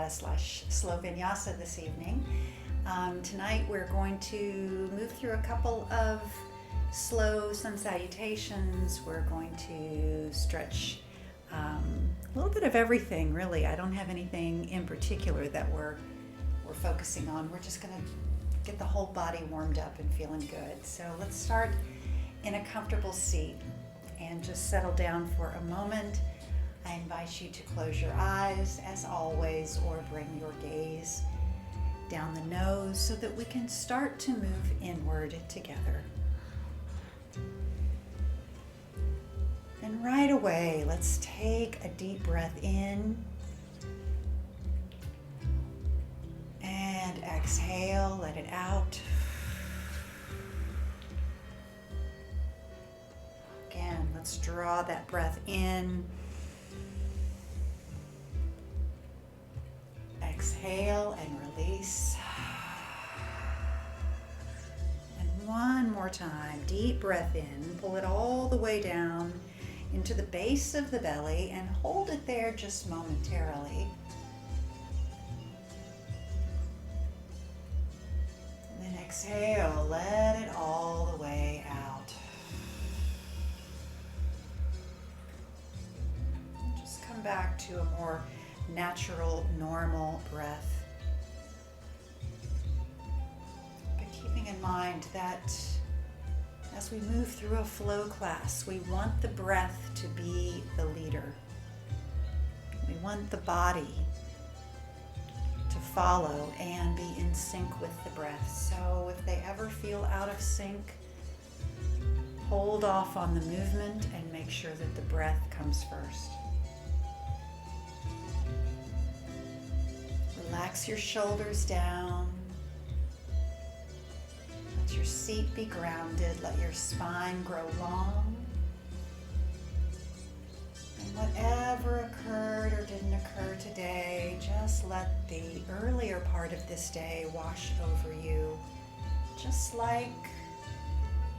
slash slow vinyasa this evening. Tonight we're going to move through a couple of slow sun salutations. We're going to stretch a little bit of everything, really. I don't have anything in particular that we're focusing on. We're just going to get the whole body warmed up and feeling good. So let's start in a comfortable seat and just settle down for a moment. I invite you to close your eyes as always, or bring your gaze down the nose so that we can start to move inward together. And right away, let's take a deep breath in and exhale, let it out. Again, let's draw that breath in. Exhale and release. And one more time, deep breath in, pull it all the way down into the base of the belly and hold it there just momentarily. And then exhale, let it all the way out. And just come back to a more natural, normal breath. But keeping in mind that as we move through a flow class, we want the breath to be the leader. We want the body to follow and be in sync with the breath. So if they ever feel out of sync, hold off on the movement and make sure that the breath comes first. Relax your shoulders down. Let your seat be grounded. Let your spine grow long. And whatever occurred or didn't occur today, just let the earlier part of this day wash over you. Just like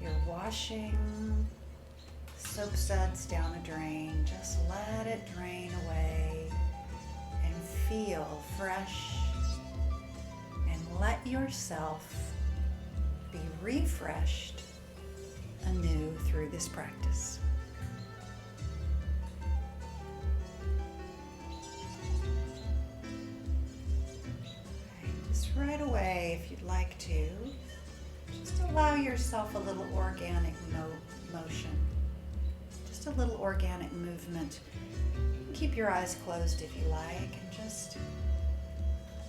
you're washing soap suds down a drain. Just let it drain away. Feel fresh and let yourself be refreshed anew through this practice. And just right away, if you'd like to, just allow yourself a little organic motion, just a little organic movement. Keep your eyes closed if you like, and just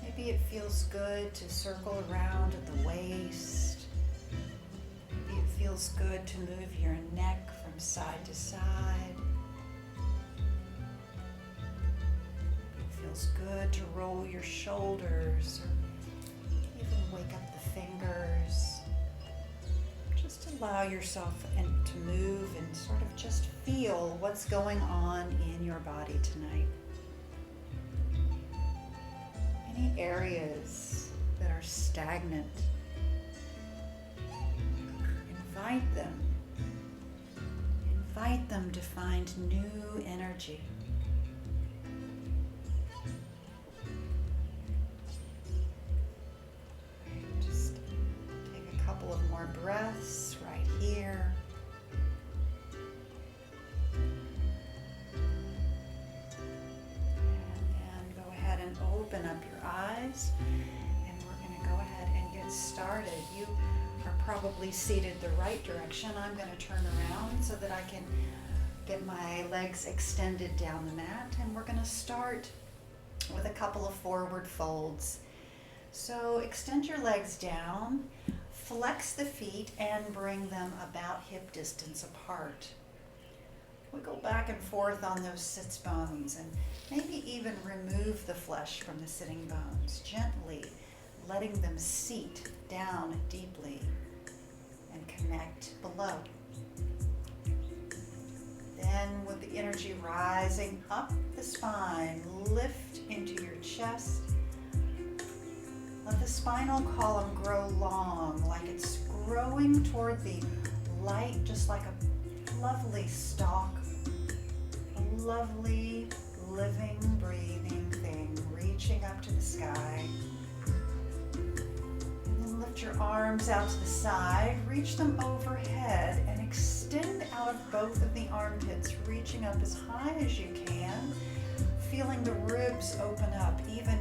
maybe it feels good to circle around at the waist. Maybe it feels good to move your neck from side to side. It feels good to roll your shoulders or even wake up the fingers. Just allow yourself to move and sort of just feel what's going on in your body tonight. Any areas that are stagnant, invite them. Invite them to find new energy. Couple of more breaths right here. And then go ahead and open up your eyes, and we're going to go ahead and get started. You are probably seated the right direction. I'm going to turn around so that I can get my legs extended down the mat, and we're going to start with a couple of forward folds. So extend your legs down. Flex the feet and bring them about hip distance apart. Wiggle back and forth on those sits bones and maybe even remove the flesh from the sitting bones, gently letting them seat down deeply and connect below. Then with the energy rising up the spine, lift into your chest. Let the spinal column grow long, like it's growing toward the light, just like a lovely stalk, a lovely, living, breathing thing reaching up to your arms out to the side, reach them overhead and extend out of both of the armpits, reaching up as high as you can, feeling the ribs open up, even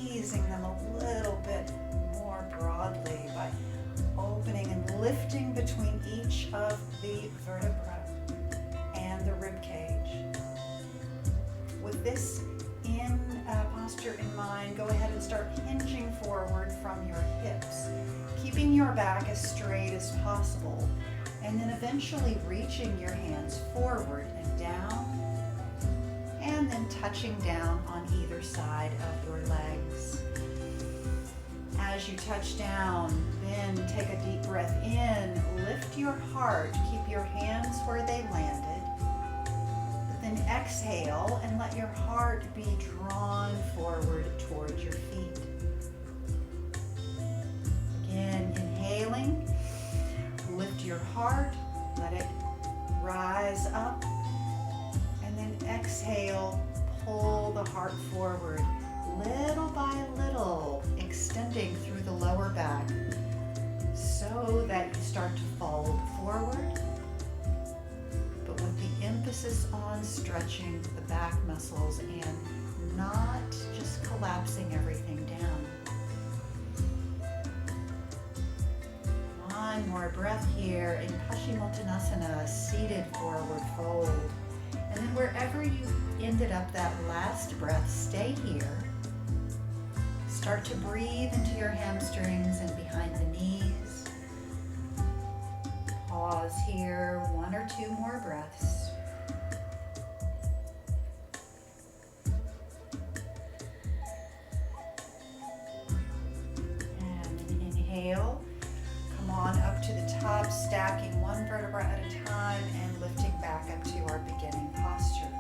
easing them a little bit more broadly by opening and lifting between each of the vertebrae and the rib cage. With this posture in mind, go ahead and start hinging forward from your hips, keeping your back as straight as possible, and then eventually reaching your hands forward and down, and then touching down on either side of your legs. As you touch down, then take a deep breath in, lift your heart, keep your hands where they landed. Then exhale and let your heart be drawn forward towards your feet. Again, inhaling, lift your heart, let it rise up, and then exhale, pull the heart forward, little by little, extending through the lower back so that you start to fold forward, but with the emphasis on stretching the back muscles and not just collapsing everything down. One more breath here in Paschimottanasana, seated forward fold. And then wherever you ended up that last breath, stay here. Start to breathe into your hamstrings and behind the knees. Pause here, 1 or 2 more breaths. And then inhale, come on up to the top, stacking 1 vertebra at a time and lifting back up to our beginning posture.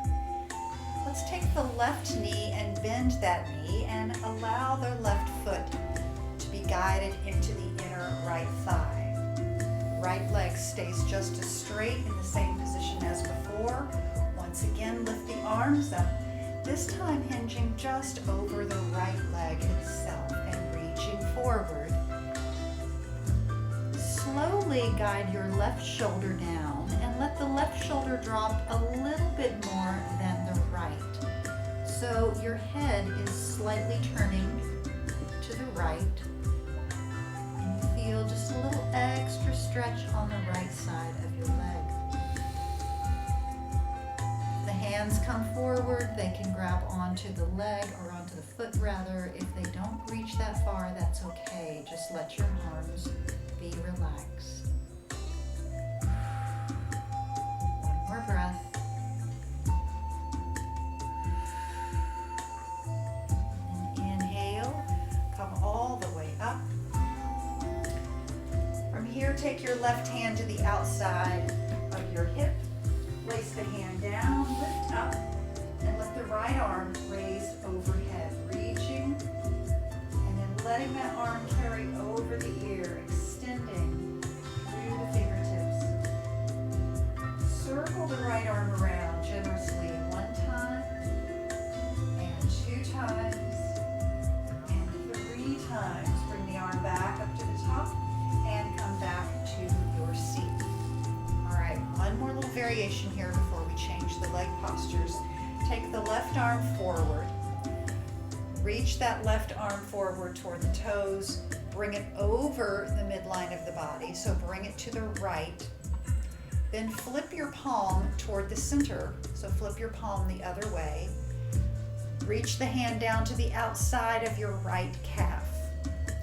Let's take the left knee and bend that knee and allow the left foot to be guided into the inner right thigh. Right leg stays just as straight in the same position as before. Once again, lift the arms up, this time hinging just over the right leg itself and reaching forward. Slowly guide your left shoulder down and let the left shoulder drop a little bit more than the right. So your head is slightly turning to the right. Feel just a little extra stretch on the right side of your leg. The hands come forward, they can grab onto the leg or onto the foot rather. If they don't reach that far, that's okay. Just let your arms be relaxed. One more breath. And inhale, come all the way up. Here, take your left hand to the outside of your hip. Place the hand down, lift up, and let the right arm raise overhead, reaching, and then letting that arm carry over the ear, extending through the fingertips. Circle the right arm around generously 1 time, and 2 times, and 3 times. Bring the arm back up to the top, and come back to your seat. All right, one more little variation here before we change the leg postures. Take the left arm forward. Reach that left arm forward toward the toes. Bring it over the midline of the body, so bring it to the right. Then flip your palm toward the center, so flip your palm the other way. Reach the hand down to the outside of your right calf.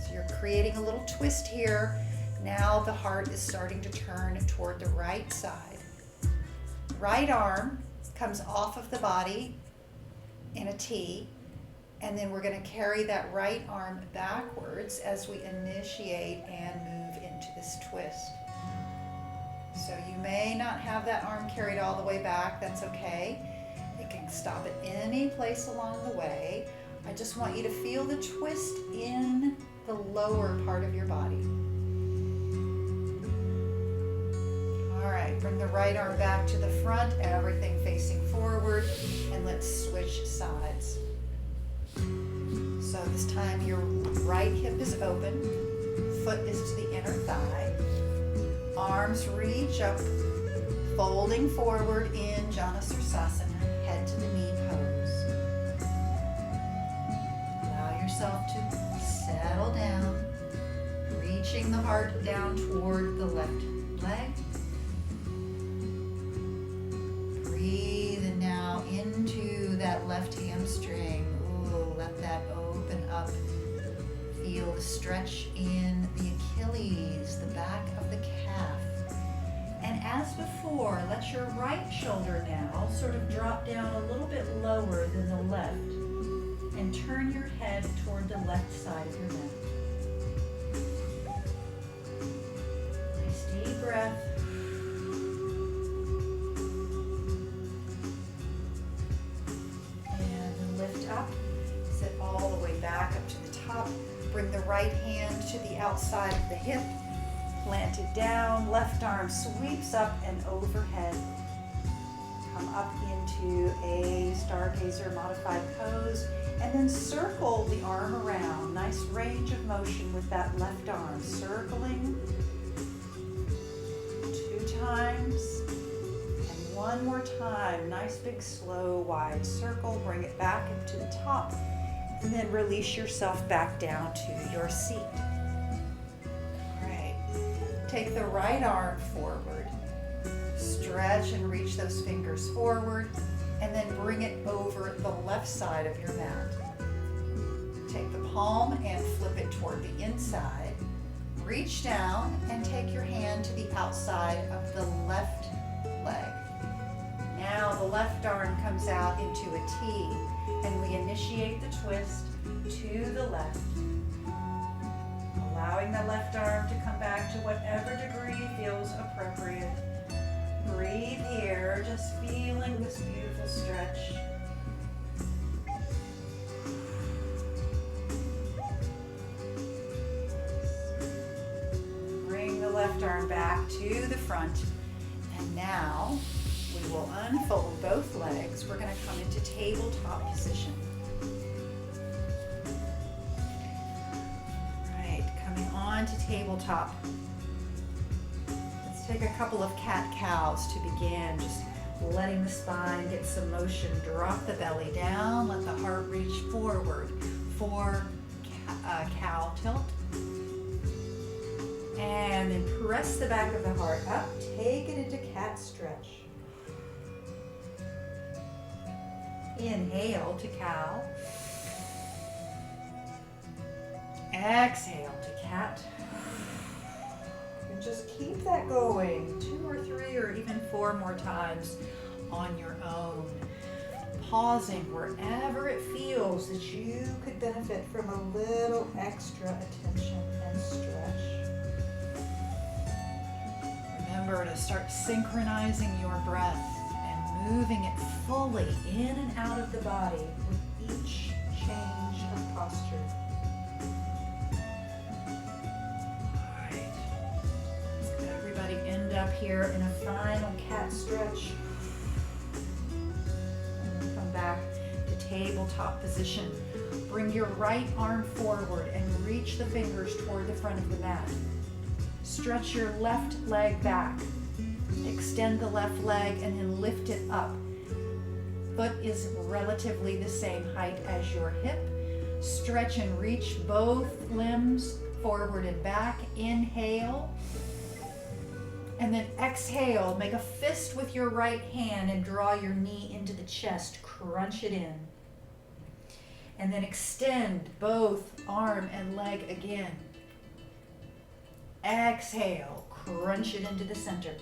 So you're creating a little twist here. Now the heart is starting to turn toward the right side. Right arm comes off of the body in a T, and then we're going to carry that right arm backwards as we initiate and move into this twist. So you may not have that arm carried all the way back, that's okay. It can stop at any place along the way. I just want you to feel the twist in the lower part of your body. All right, bring the right arm back to the front, everything facing forward, and let's switch sides. So this time your right hip is open, foot is to the inner thigh. Arms reach up, folding forward in Janusarasana, head to the knee pose. Allow yourself to settle down, reaching the heart down toward the left leg. Breathe now into that left hamstring. Ooh, let that open up. Feel the stretch in the Achilles, the back of the calf. And as before, let your right shoulder now sort of drop down a little bit lower than the left and turn your head toward the left side of your mat. Nice deep breath. And lift up. Sit all the way back up to the top. Bring the right hand to the outside of the hip. Plant it down. Left arm sweeps up and overhead. Come up into a stargazer modified pose. And then circle the arm around. Nice range of motion with that left arm. Circling 2 times. And one more time. Nice big slow wide circle. Bring it back up to the top. And then release yourself back down to your seat. Great. Take the right arm forward. Stretch and reach those fingers forward. And then bring it over the left side of your mat. Take the palm and flip it toward the inside. Reach down and take your hand to the outside of the left leg. Now the left arm comes out into a T. And we initiate the twist to the left, allowing the left arm to come back to whatever degree feels appropriate. Breathe here, just feeling this beautiful stretch. Bring the left arm back to the front, and now we will unfold both legs. We're going to come into tabletop position. Right, coming on to tabletop. Let's take a couple of cat-cows to begin. Just letting the spine get some motion. Drop the belly down. Let the heart reach forward for cow tilt. And then press the back of the heart up. Take it into cat stretch. Inhale to cow. Exhale to cat. And just keep that going 2 or 3 or even 4 more times on your own. Pausing wherever it feels that you could benefit from a little extra attention and stretch. Remember to start synchronizing your breath. Moving it fully in and out of the body with each change of posture. All right. Let's everybody end up here in a final cat stretch. And then come back to tabletop position. Bring your right arm forward and reach the fingers toward the front of the mat. Stretch your left leg back. Extend the left leg and then lift it up. Foot is relatively the same height as your hip. Stretch and reach both limbs forward and back. Inhale. And then exhale. Make a fist with your right hand and draw your knee into the chest. Crunch it in. And then extend both arm and leg again. Exhale. Crunch it into the center.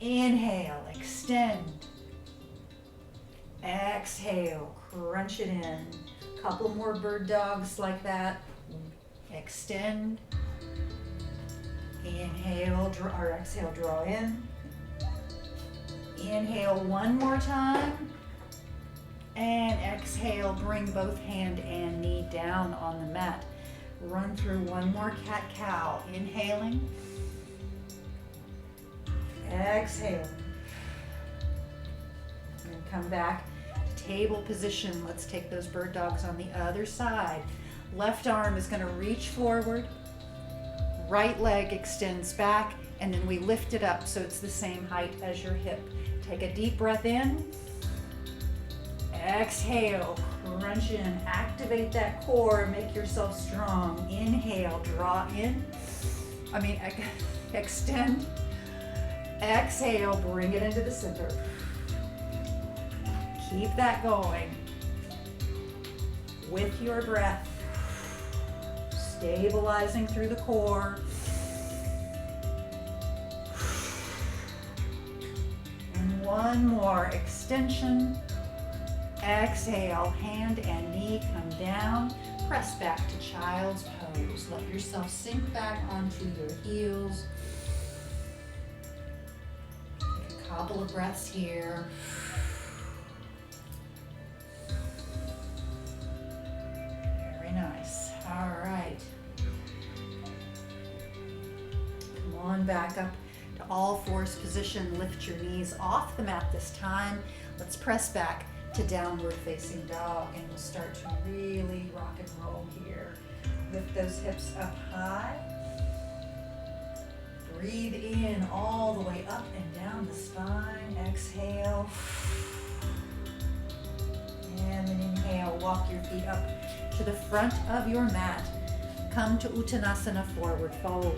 Inhale, extend. Exhale, crunch it in. Couple more bird dogs like that. Extend. Inhale, exhale, draw in. Inhale one more time. And exhale, bring both hand and knee down on the mat. Run through one more cat-cow. Inhaling. Exhale. And come back to table position. Let's take those bird dogs on the other side. Left arm is gonna reach forward, right leg extends back, and then we lift it up so it's the same height as your hip. Take a deep breath in. Exhale, crunch in, activate that core, make yourself strong. Inhale, draw in. Extend. Exhale, bring it into the center. Keep that going with your breath, stabilizing through the core. And one more extension. Exhale, hand and knee come down. Press back to child's pose. Let yourself sink back onto your heels. Take a couple of breaths here. Very nice. All right. Come on back up to all fours position. Lift your knees off the mat this time. Let's press back to downward facing dog, and we'll start to really rock and roll here. Lift those hips up high. Breathe in all the way up and down the spine. Exhale. And then inhale, walk your feet up to the front of your mat. Come to Uttanasana, forward fold.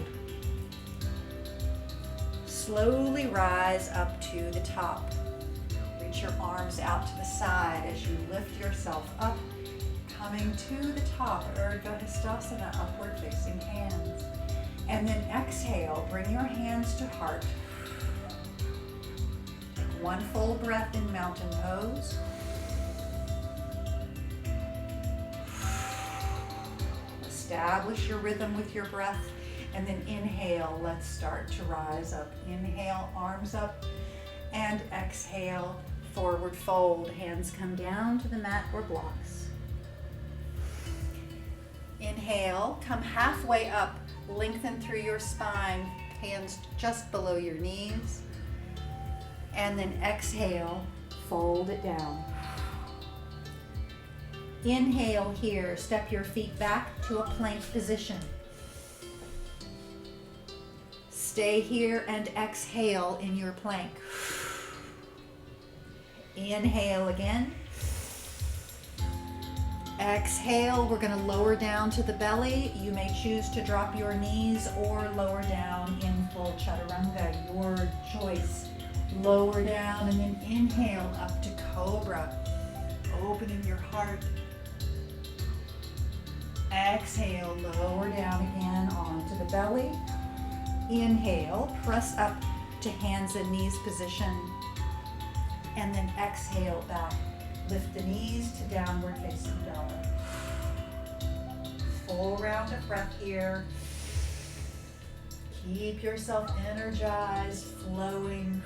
Slowly rise up to the top. Reach your arms out to the side as you lift yourself up, coming to the top, Urdhva Hastasana, upward facing hands. And then exhale, bring your hands to heart. Take one full breath in mountain pose. Establish your rhythm with your breath, and then inhale, let's start to rise up. Inhale, arms up, and exhale, forward fold. Hands come down to the mat or blocks. Inhale, come halfway up, lengthen through your spine, hands just below your knees. And then exhale, fold it down. Inhale here, step your feet back to a plank position. Stay here and exhale in your plank. Inhale again. Exhale, we're going to lower down to the belly. You may choose to drop your knees or lower down in full chaturanga, your choice. Lower down and then inhale up to cobra, opening your heart. Exhale, lower down again onto the belly. Inhale, press up to hands and knees position. And then exhale back. Lift the knees to downward facing dog. Full round of breath here. Keep yourself energized, flowing.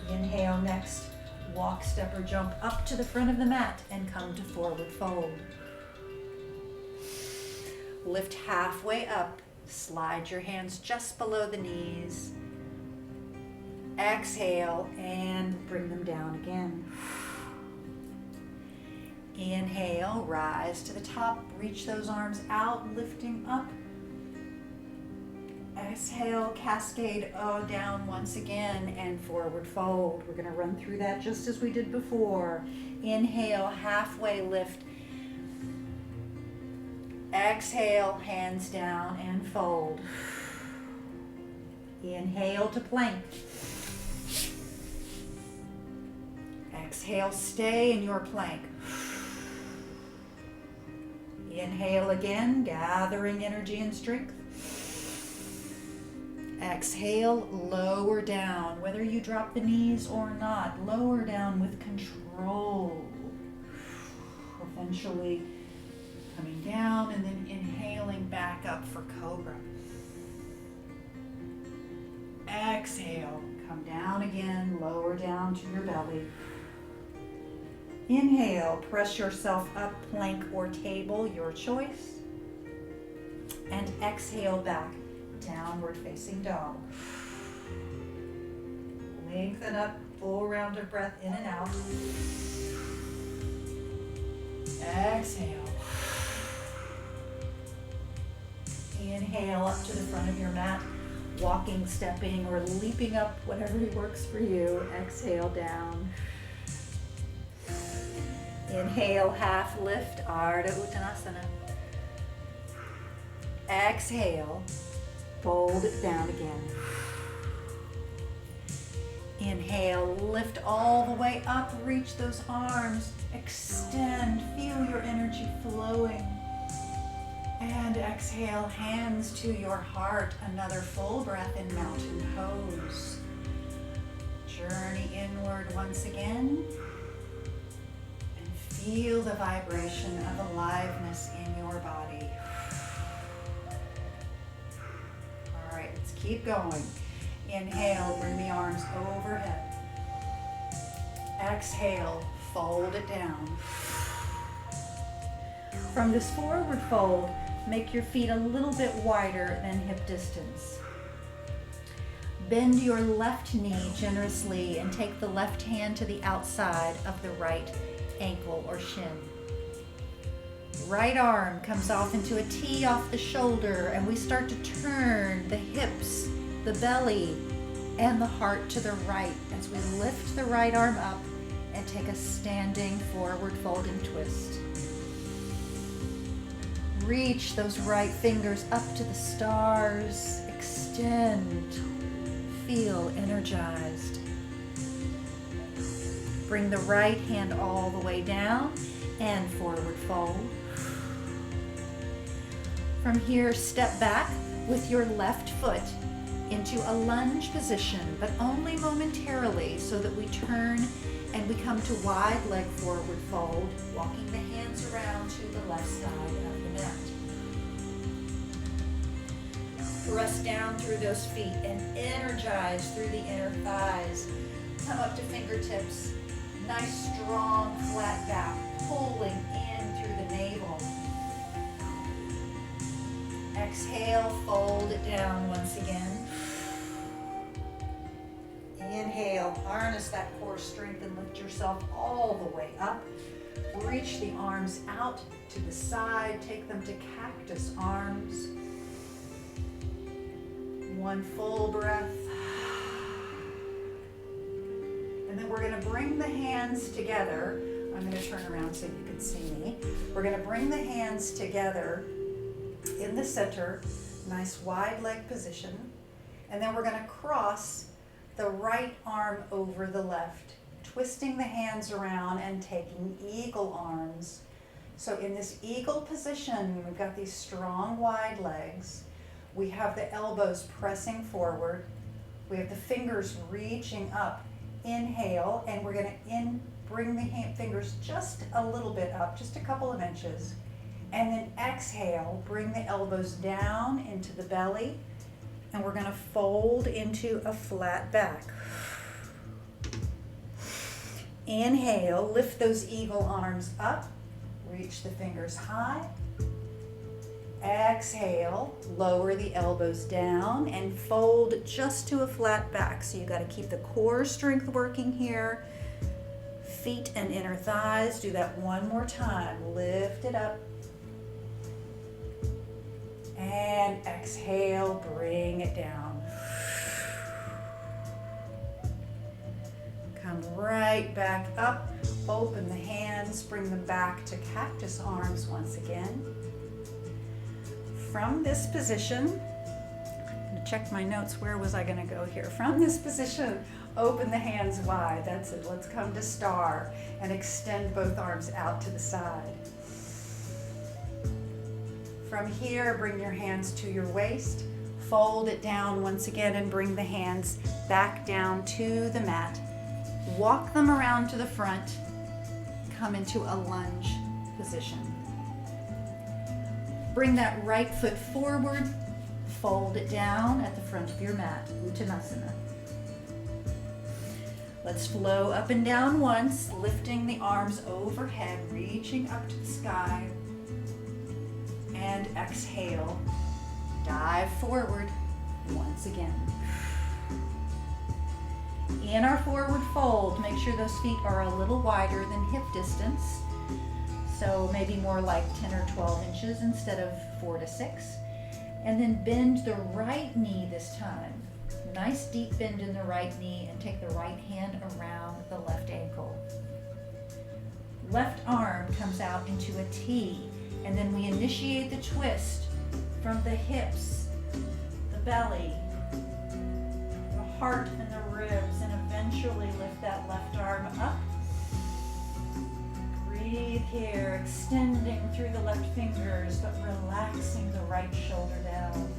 Inhale next. Walk, step, or jump up to the front of the mat and come to forward fold. Lift halfway up. Slide your hands just below the knees. Exhale and bring them down again. Inhale, rise to the top, reach those arms out, lifting up. Exhale, cascade down once again and forward fold. We're going to run through that just as we did before. Inhale, halfway lift. Exhale, hands down and fold. Inhale to plank. Exhale, stay in your plank. Inhale again, gathering energy and strength. Exhale, lower down. Whether you drop the knees or not, lower down with control. Eventually coming down and then inhaling back up for cobra. Exhale, come down again, lower down to your belly. Inhale, press yourself up, plank or table, your choice. And exhale back, downward facing dog. Lengthen up, full round of breath in and out. Exhale. Inhale up to the front of your mat, walking, stepping, or leaping up, whatever works for you. Exhale down. Inhale, half lift, Ardha Uttanasana. Exhale, fold it down again. Inhale, lift all the way up, reach those arms, extend, feel your energy flowing. And exhale, hands to your heart, another full breath in mountain pose. Journey inward once again. Feel the vibration of aliveness in your body. All right, let's keep going. Inhale, bring the arms overhead. Exhale, fold it down. From this forward fold, make your feet a little bit wider than hip distance. Bend your left knee generously and take the left hand to the outside of the right ankle or shin. Right arm comes off into a T off the shoulder, and we start to turn the hips, the belly, and the heart to the right as we lift the right arm up and take a standing forward folding twist. Reach those right fingers up to the stars, extend, feel energized. Bring the right hand all the way down and forward fold. From here, step back with your left foot into a lunge position, but only momentarily, so that we turn and we come to wide leg forward fold, walking the hands around to the left side of the mat. Press down through those feet and energize through the inner thighs. Come up to fingertips. Nice, strong, flat back, pulling in through the navel. Exhale, fold it down once again. Inhale, harness that core strength and lift yourself all the way up. Reach the arms out to the side, take them to cactus arms. One full breath. And then we're going to bring the hands together. I'm going to turn around so you can see me. We're going to bring the hands together in the center, nice wide leg position. And then we're going to cross the right arm over the left, twisting the hands around and taking eagle arms. So in this eagle position, we've got these strong wide legs. We have the elbows pressing forward. We have the fingers reaching up. Inhale, and we're going to bring the fingers just a little bit up, just a couple of inches. And then exhale, bring the elbows down into the belly, and we're going to fold into a flat back. Inhale, lift those eagle arms up, reach the fingers high. Exhale, lower the elbows down and fold just to a flat back. So you got to keep the core strength working here. Feet and inner thighs. Do that one more time. Lift it up. And exhale, bring it down. Come right back up. Open the hands, bring them back to cactus arms once again. From this position, I'm going to check my notes, where was I going to go here? From this position, open the hands wide, that's it. Let's come to star and extend both arms out to the side. From here, bring your hands to your waist, fold it down once again and bring the hands back down to the mat. Walk them around to the front, come into a lunge position. Bring that right foot forward, fold it down at the front of your mat, Uttanasana. Let's flow up and down once, lifting the arms overhead, reaching up to the sky. And exhale, dive forward once again. In our forward fold, make sure those feet are a little wider than hip distance. So maybe more like 10 or 12 inches instead of 4 to 6. And then bend the right knee this time. Nice deep bend in the right knee, and take the right hand around the left ankle. Left arm comes out into a T, and then we initiate the twist from the hips, the belly, the heart and the ribs, and eventually lift that left arm up. Breathe here, extending through the left fingers, but relaxing the right shoulder down.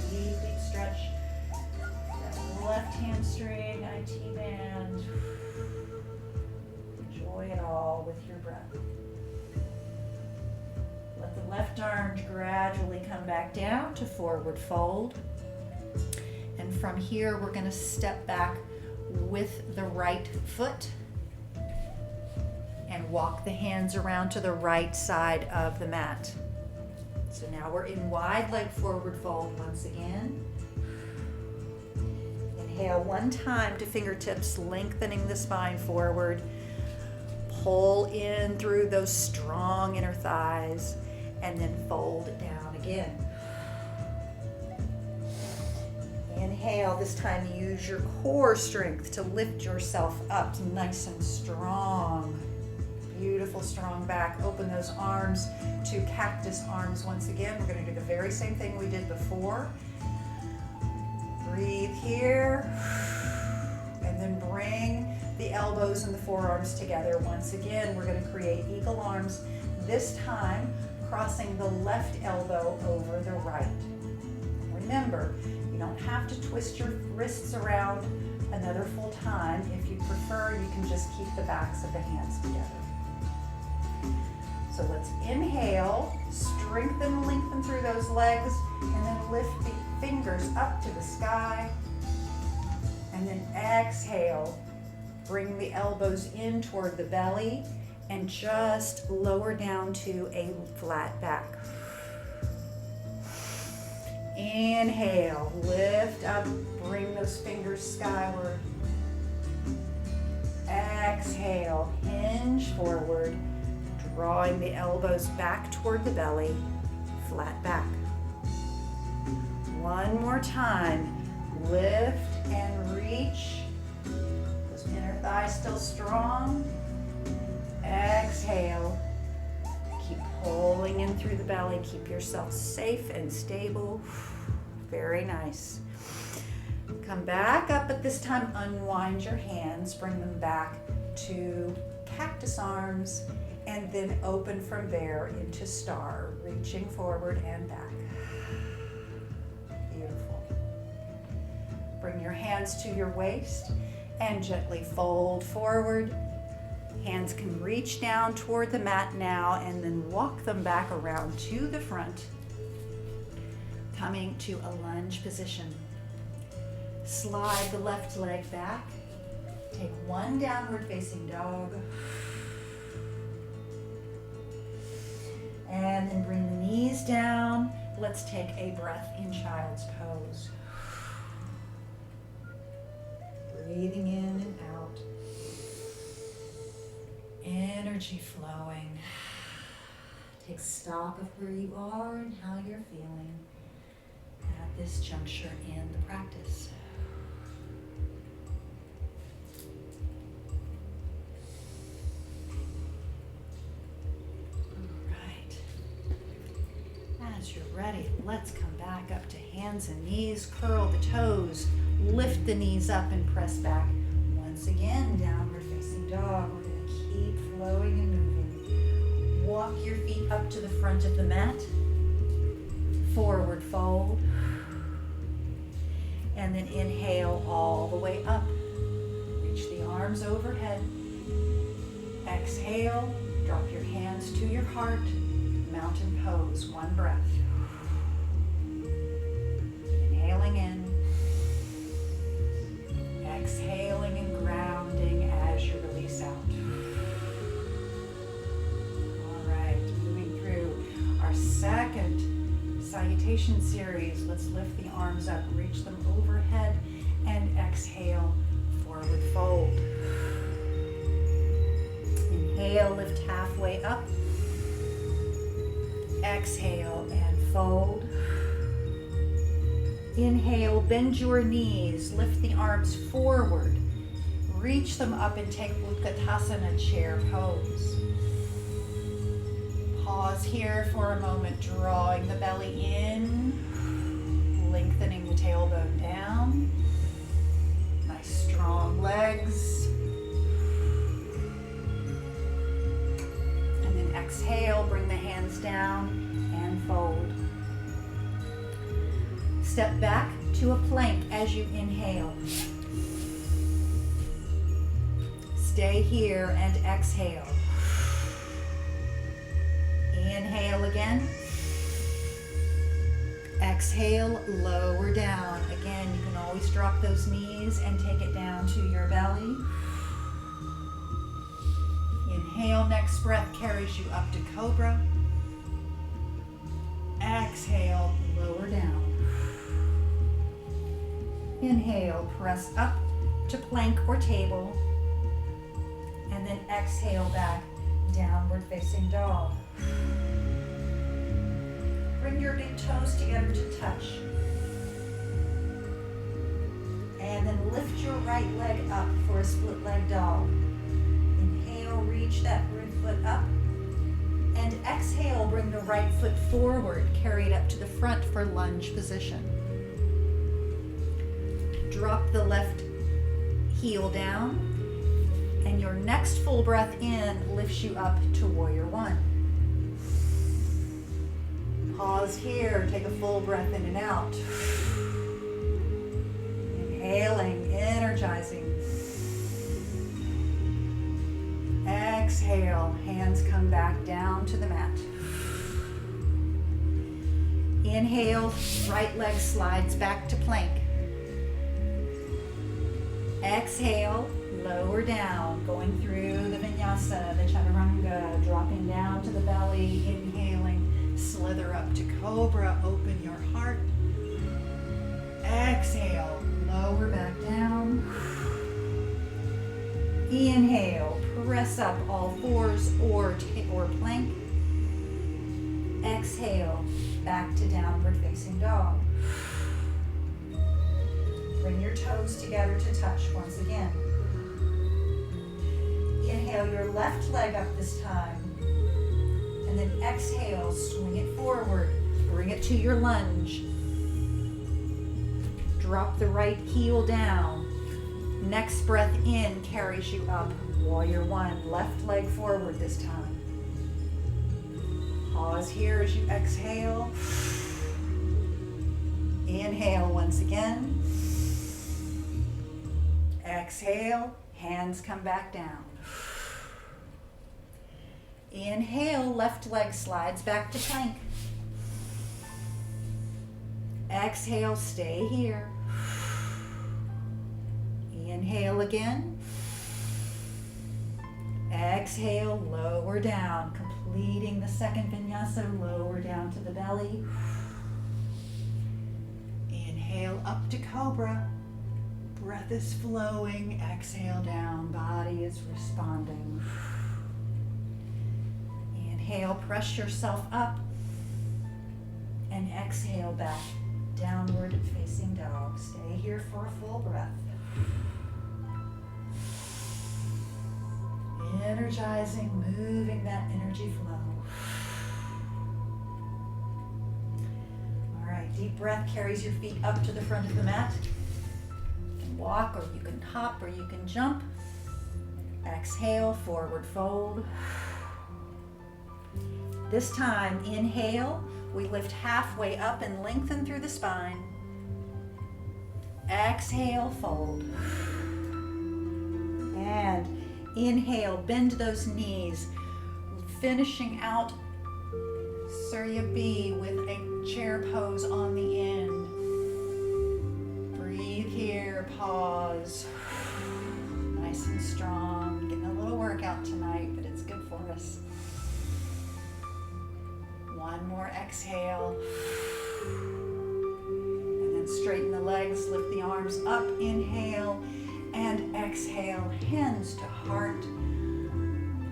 Deep, deep stretch. That left hamstring, IT band. Enjoy it all with your breath. Let the left arm gradually come back down to forward fold. And from here, we're going to step back with the right foot and walk the hands around to the right side of the mat. So now we're in wide leg forward fold once again. Inhale one time to fingertips, lengthening the spine forward. Pull in through those strong inner thighs, and then fold down again. Inhale, this time use your core strength to lift yourself up nice and strong. Beautiful, strong back. Open those arms to cactus arms once again. We're going to do the very same thing we did before. Breathe here, and then bring the elbows and the forearms together. Once again, we're going to create eagle arms, this time crossing the left elbow over the right. Remember, you don't have to twist your wrists around another full time. If you prefer, you can just keep the backs of the hands together. So let's inhale, strengthen, lengthen through those legs, and then lift the fingers up to the sky. And then exhale, bring the elbows in toward the belly and just lower down to a flat back. Inhale, lift up, bring those fingers skyward. Exhale, hinge forward, drawing the elbows back toward the belly, flat back. One more time, lift and reach. Those inner thighs still strong. Exhale, keep pulling in through the belly, keep yourself safe and stable. Very nice. Come back up, but this time unwind your hands, bring them back to cactus arms, and then open from there into star, reaching forward and back. Beautiful. Bring your hands to your waist and gently fold forward. Hands can reach down toward the mat now, and then walk them back around to the front, coming to a lunge position. Slide the left leg back. Take one downward facing dog. And then bring the knees down. Let's take a breath in child's pose. Breathing in and out. Energy flowing. Take stock of where you are and how you're feeling at this juncture in the practice. As you're ready, let's come back up to hands and knees, curl the toes, lift the knees up and press back. Once again, downward facing dog. We're going to keep flowing and moving. Walk your feet up to the front of the mat, forward fold, and then inhale all the way up. Reach the arms overhead. Exhale, drop your hands to your heart. Mountain pose, one breath. Inhaling in. Exhaling and grounding as you release out. All right, moving through our second salutation series. Let's lift the arms up, reach them overhead, and exhale, forward fold. Inhale. Inhale, lift halfway up. Exhale and fold. Inhale, bend your knees, lift the arms forward. Reach them up and take Utkatasana chair pose. Pause here for a moment, drawing the belly in, lengthening the tailbone down. Nice strong legs. And then exhale, bring the hands down and fold. Step back to a plank as you inhale. Stay here and exhale. Inhale again. Exhale, lower down. Again, you can always drop those knees and take it down to your belly. Inhale, next breath carries you up to cobra. Exhale, lower down. Inhale, press up to plank or table. And then exhale back, downward facing dog. Bring your big toes together to touch. And then lift your right leg up for a split leg dog. Inhale, reach that right foot up. And exhale, bring the right foot forward, carry it up to the front for lunge position. Drop the left heel down. And your next full breath in lifts you up to warrior one. Pause here, take a full breath in and out. Inhaling, energizing. Exhale, hands come back down to the mat. Inhale, right leg slides back to plank. Exhale, lower down, going through the Vinyasa, the Chaturanga, dropping down to the belly, inhaling, slither up to cobra, open your heart. Exhale, lower back down. Inhale, press up all fours or plank. Exhale, back to downward facing dog. Bring your toes together to touch once again. Inhale your left leg up this time. And then exhale, swing it forward. Bring it to your lunge. Drop the right heel down. Next breath in carries you up. Warrior one, left leg forward this time. Pause here as you exhale. Inhale once again. Exhale, hands come back down. Inhale, left leg slides back to plank. Exhale, stay here. Inhale again. Exhale, lower down, completing the second vinyasa, lower down to the belly. Inhale up to cobra. Breath is flowing, exhale down, body is responding. Inhale, press yourself up, and exhale back, downward facing dog. Stay here for a full breath. Energizing, moving that energy flow. All right, deep breath carries your feet up to the front of the mat. You can walk, or you can hop, or you can jump. Exhale, forward fold. This time, inhale, we lift halfway up and lengthen through the spine. Exhale, fold. And inhale, bend those knees, finishing out Surya B with a chair pose on the end. Breathe here, pause. Nice and strong. Getting a little workout tonight, but it's good for us. One more exhale. And then straighten the legs, lift the arms up, inhale, and exhale, hands to heart.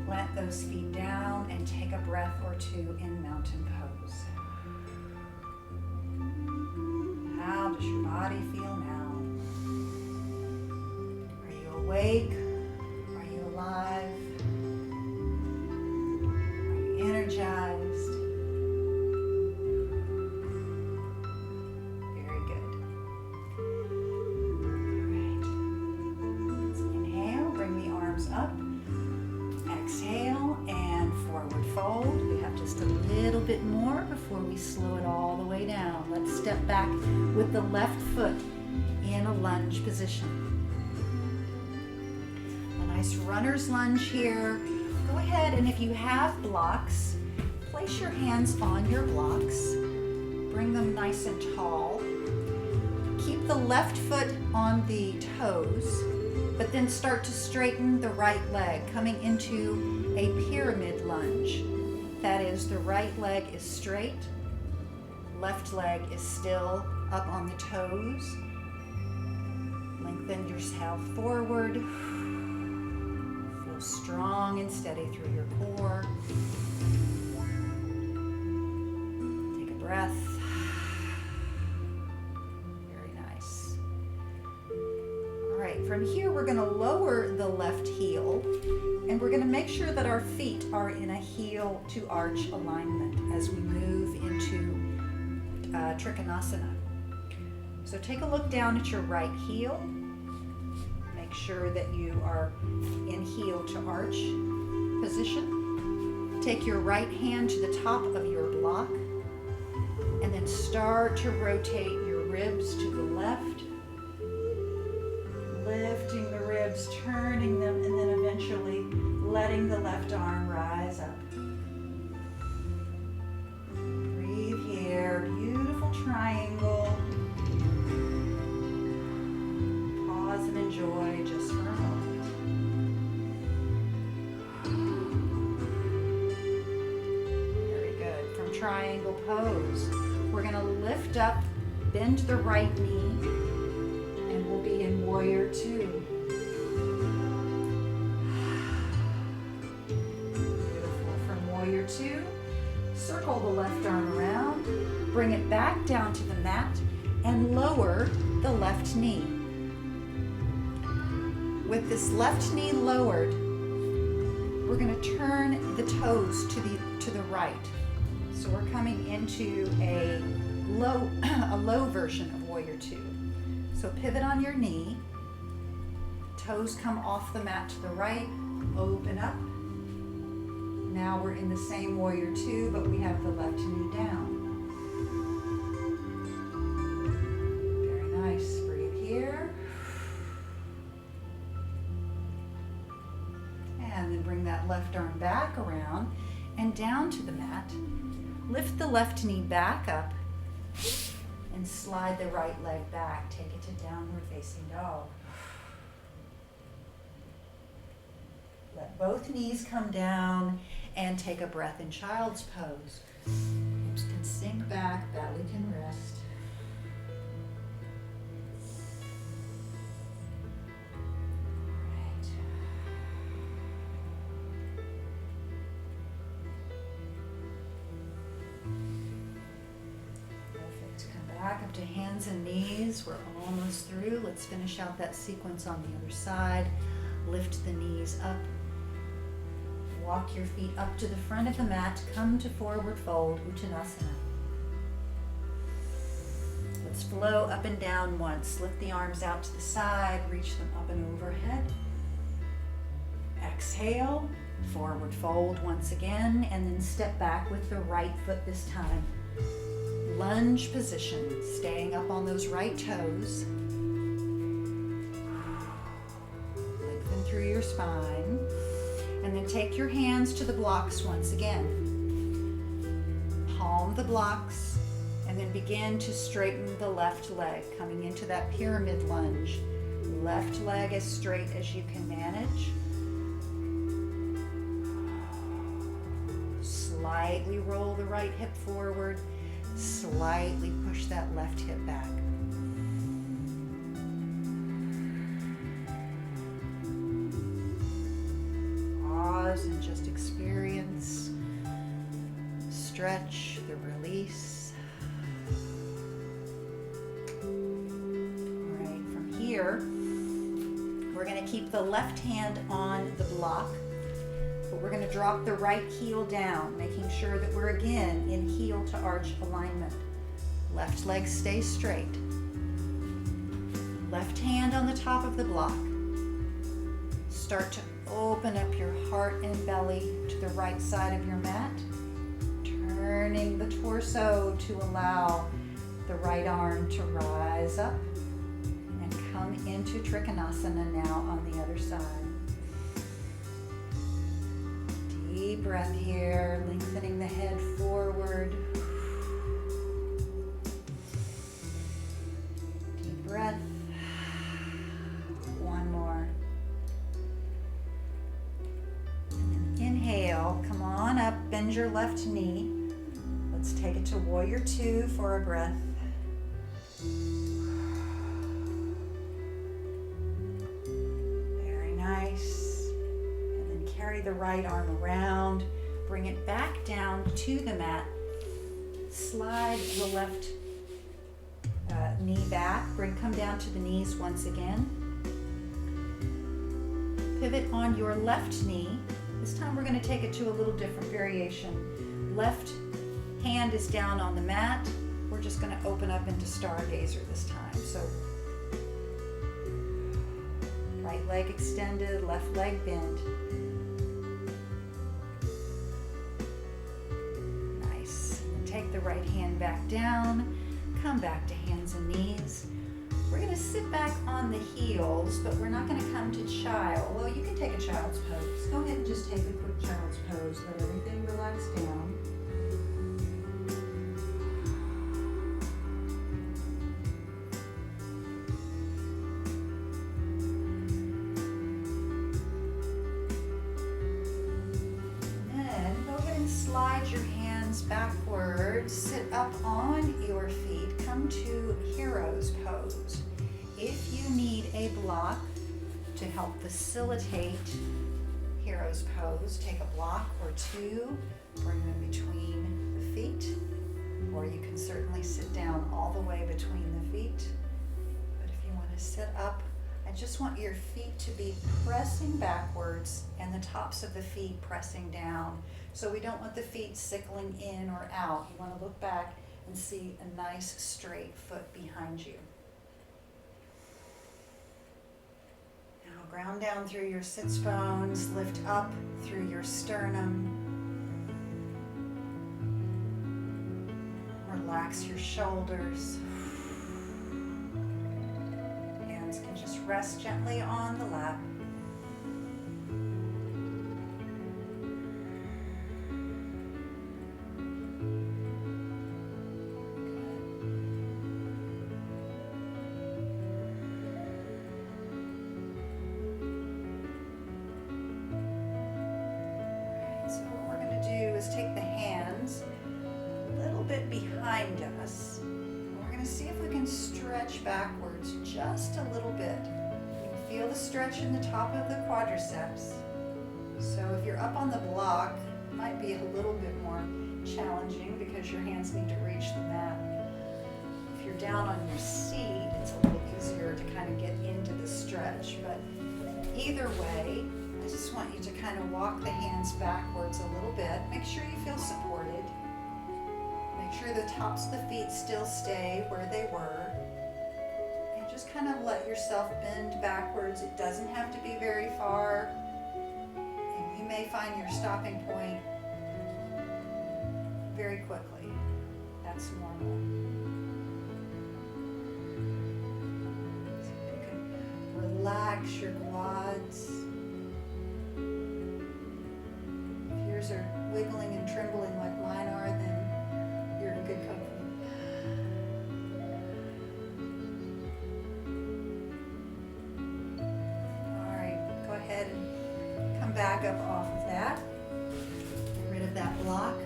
Plant those feet down and take a breath or two in mountain pose. How does your body feel now? Are you awake? Are you alive? Are you energized? Very good. All right. Let's inhale, bring the arms up. Exhale and forward fold. We have just a little bit more before we slow it all the way down. Let's step back with the left foot in a lunge position. A nice runner's lunge here. Go ahead, and if you have blocks, place your hands on your blocks. Bring them nice and tall. Keep the left foot on the toes, but then start to straighten the right leg, coming into a pyramid lunge. That is, the right leg is straight, left leg is still up on the toes. Lengthen yourself forward. Feel strong and steady through your core. Take a breath. From here, we're going to lower the left heel, and we're going to make sure that our feet are in a heel to arch alignment as we move into Trikonasana. So take a look down at your right heel. Make sure that you are in heel to arch position. Take your right hand to the top of your block, and then start to rotate your ribs to the left. Lifting the ribs, turning them, and then eventually letting the left arm rise up. Breathe here, beautiful triangle. Pause and enjoy just for a moment. Very good. From triangle pose, we're going to lift up, bend the right knee, and we'll be in warrior two. Beautiful. From warrior two, circle the left arm around, bring it back down to the mat, and lower the left knee. With this left knee lowered, we're going to turn the toes to the right. So we're coming into a low version of warrior two. So pivot on your knee, toes come off the mat to the right, open up. Now we're in the same warrior two, but we have the left knee down. Very nice, breathe here. And then bring that left arm back around and down to the mat. Lift the left knee back up and slide the right leg back. Take it to downward facing dog. Let both knees come down and take a breath in child's pose. Hips can sink back, belly can rest. Back up to hands and knees. We're almost through. Let's finish out that sequence on the other side. Lift the knees up. Walk your feet up to the front of the mat. Come to forward fold, Uttanasana. Let's flow up and down once. Lift the arms out to the side. Reach them up and overhead. Exhale. Forward fold once again, and then step back with the right foot this time. Lunge position, staying up on those right toes. Lengthen through your spine. And then take your hands to the blocks once again. Palm the blocks, and then begin to straighten the left leg, coming into that pyramid lunge. Left leg as straight as you can manage. Slightly roll the right hip forward. Slightly push that left hip back. pause and just experience, stretch, the release. All right, from here, we're going to keep the left hand on the block, but we're going to drop the right heel down, making sure that we're again in heel to arch alignment. Left leg stays straight. Left hand on the top of the block. Start to open up your heart and belly to the right side of your mat, turning the torso to allow the right arm to rise up and come into Trikonasana now on the other side. Deep breath here, lengthening the head forward. Deep breath. One more. And then inhale, come on up, bend your left knee. Let's take it to Warrior Two for a breath. Very nice. And then carry the right arm around, bring it back down to the mat. Slide the left knee back, come down to the knees once again. Pivot on your left knee. This time we're going to take it to a little different variation. Left hand is down on the mat. We're just going to open up into Stargazer this time. So right leg extended, left leg bent. Nice. And take the right hand back down. Come back to hands and knees. We're going to sit back on the heels, but we're not going to come to child. Well, you can take a child's pose. Go ahead and just take a quick child's pose. Let everything relax down. And then go ahead and slide your hands backwards. Sit up on your feet. Come to Hero's Pose. If you need a block to help facilitate Hero's Pose, take a block or two, bring them between the feet, or you can certainly sit down all the way between the feet. But if you want to sit up, I just want your feet to be pressing backwards and the tops of the feet pressing down. So we don't want the feet sickling in or out. You want to look back and see a nice straight foot behind you. Now ground down through your sits bones, lift up through your sternum. Relax your shoulders. Hands can just rest gently on the lap. Take the hands a little bit behind us. We're going to see if we can stretch backwards just a little bit. You can feel the stretch in the top of the quadriceps. So if you're up on the block, it might be a little bit more challenging because your hands need to reach the mat. If you're down on your seat, it's a little easier to kind of get into the stretch. But either way, I just want you to kind of walk the hands backwards a little bit. Make sure you feel supported. Make sure the tops of the feet still stay where they were. And just kind of let yourself bend backwards. It doesn't have to be very far. And you may find your stopping point very quickly. That's normal. So you can relax your quads. Are wiggling and trembling like mine are, then you're in good company. All right, go ahead and come back up off of that. Get rid of that block.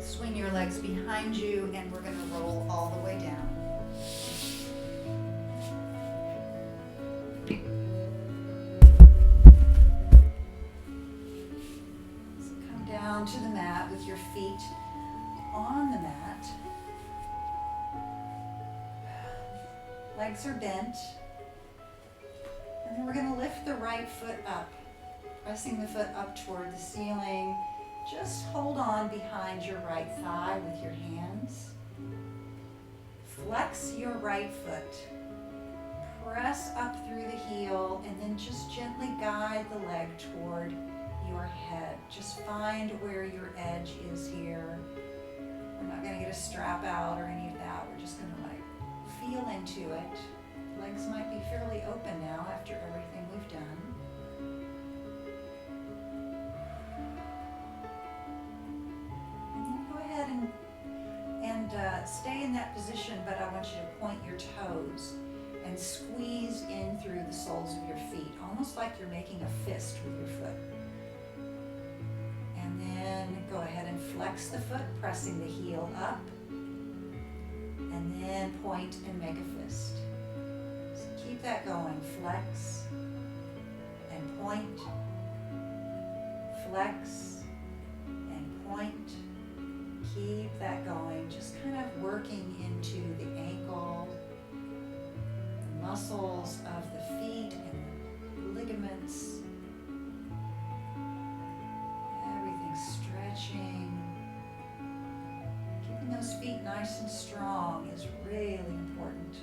Swing your legs behind you, and we're going to roll all the way down. onto the mat with your feet on the mat. Legs are bent. And then we're going to lift the right foot up, pressing the foot up toward the ceiling. Just hold on behind your right thigh with your hands. Flex your right foot. Press up through the heel and then just gently guide the leg toward your head. Just find where your edge is here. We're not going to get a strap out or any of that. We're just going to feel into it. Legs might be fairly open now after everything we've done. And then go ahead and stay in that position, but I want you to point your toes and squeeze in through the soles of your feet, almost like you're making a fist with your foot. And then go ahead and flex the foot, pressing the heel up. And then point and make a fist. So keep that going. Flex and point. Flex and point. Keep that going. Just kind of working into the ankle, the muscles of the feet and the ligaments. Everything's stretching. Keeping those feet nice and strong is really important.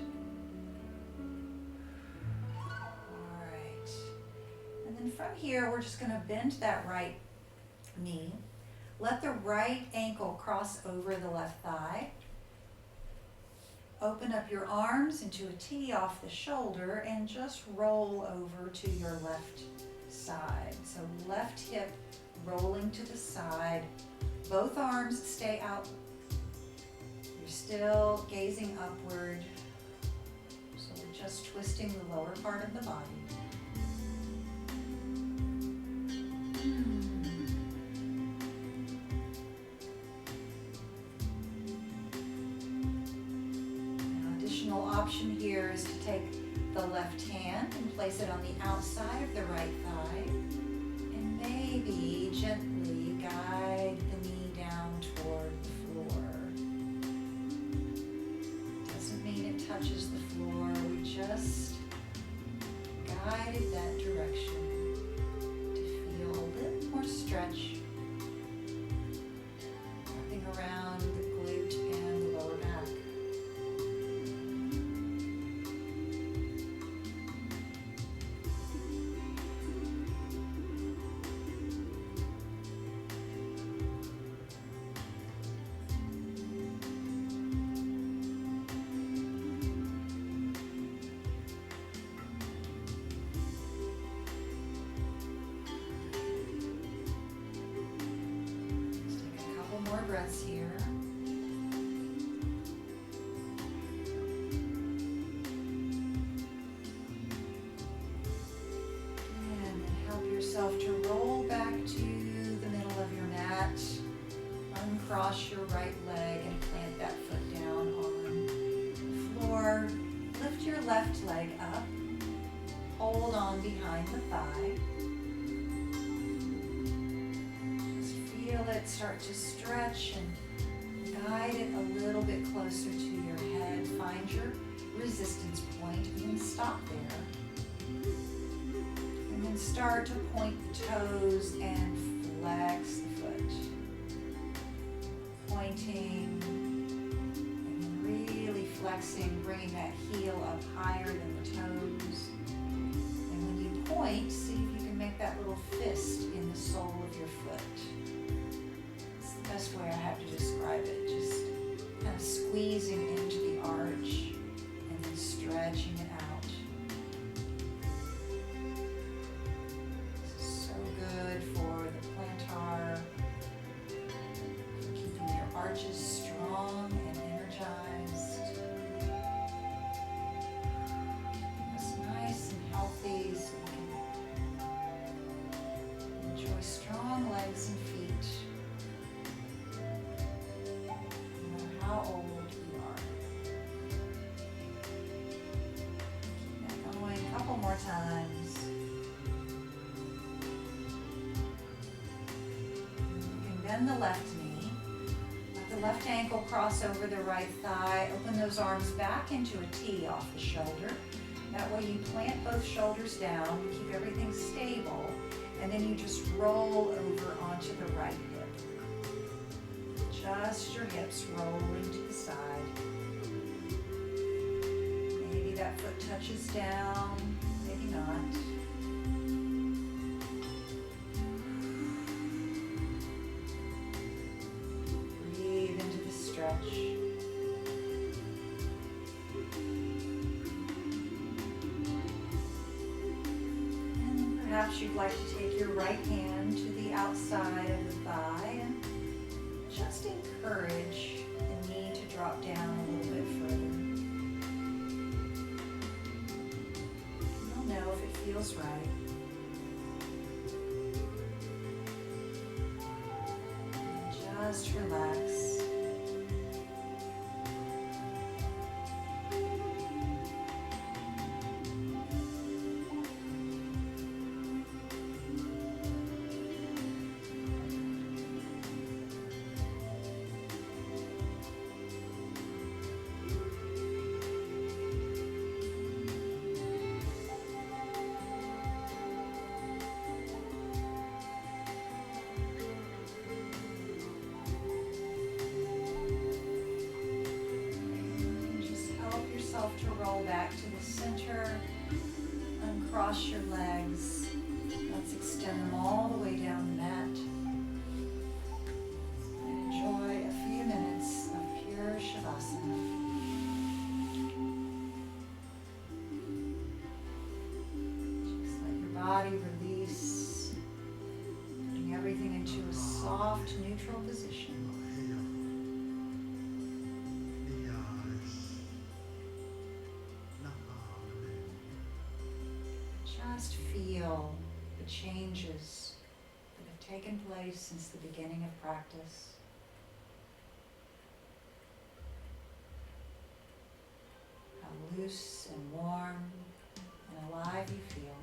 All right. And then from here, we're just going to bend that right knee. Let the right ankle cross over the left thigh. Open up your arms into a T off the shoulder and just roll over to your left side. So left hip rolling to the side. Both arms stay out. You're still gazing upward. So we're just twisting the lower part of the body. Option here is to take the left hand and place it on the outside of the right thigh and maybe gently guide the knee down toward the floor. Doesn't mean it touches the floor, we just guided that direction to feel a little more stretch wrapping around the glute and the lower back. Breaths here. And then help yourself to roll back to the middle of your mat. Uncross your right leg and plant that foot down on the floor. Lift your left leg up. Hold on behind the thigh. Feel it start to stretch and guide it a little bit closer to your head. Find your resistance point and then stop there. And then start to point the toes and flex the foot. Pointing and then really flexing, bringing that heel up higher than the toes. And when you point, see if you can make that little fist in the sole of your foot. Best way I have to describe it, just kind of squeezing into the arch and then stretching it out. This is so good for the plantar, for keeping your arches strong and energized. Keeping us nice and healthy so we can enjoy strong legs and feet. How old you are. Keep that going a couple more times. You can bend the left knee. Let the left ankle cross over the right thigh. Open those arms back into a T off the shoulder. That way you plant both shoulders down, you keep everything stable, and then you just roll over onto the right hip. Just your hips rolling to the side. Maybe that foot touches down, maybe not. Breathe into the stretch. Perhaps you'd like to take your right hand to the outside of the thigh and just encourage the knee to drop down a little bit further. You'll know if it feels right. And just relax. To roll back to the center, uncross your legs. Let's extend them all the way down the mat. And enjoy a few minutes of pure Shavasana. Just let your body release, putting everything into a soft, neutral position. Just feel the changes that have taken place since the beginning of practice. How loose and warm and alive you feel.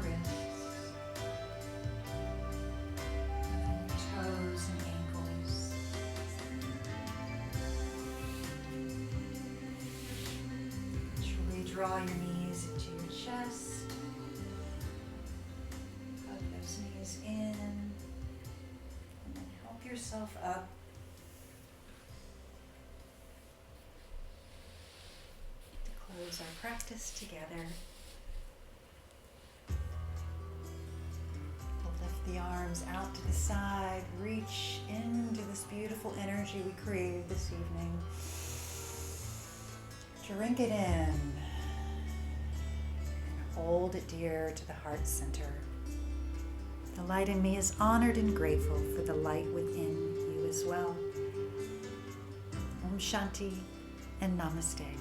wrists, and then your toes and ankles. Truly draw your knees into your chest. Hug those knees in, and then help yourself up. To close our practice together. The arms out to the side, reach into this beautiful energy we created this evening. Drink it in and hold it dear to the heart center. The light in me is honored and grateful for the light within you as well. Om Shanti and Namaste.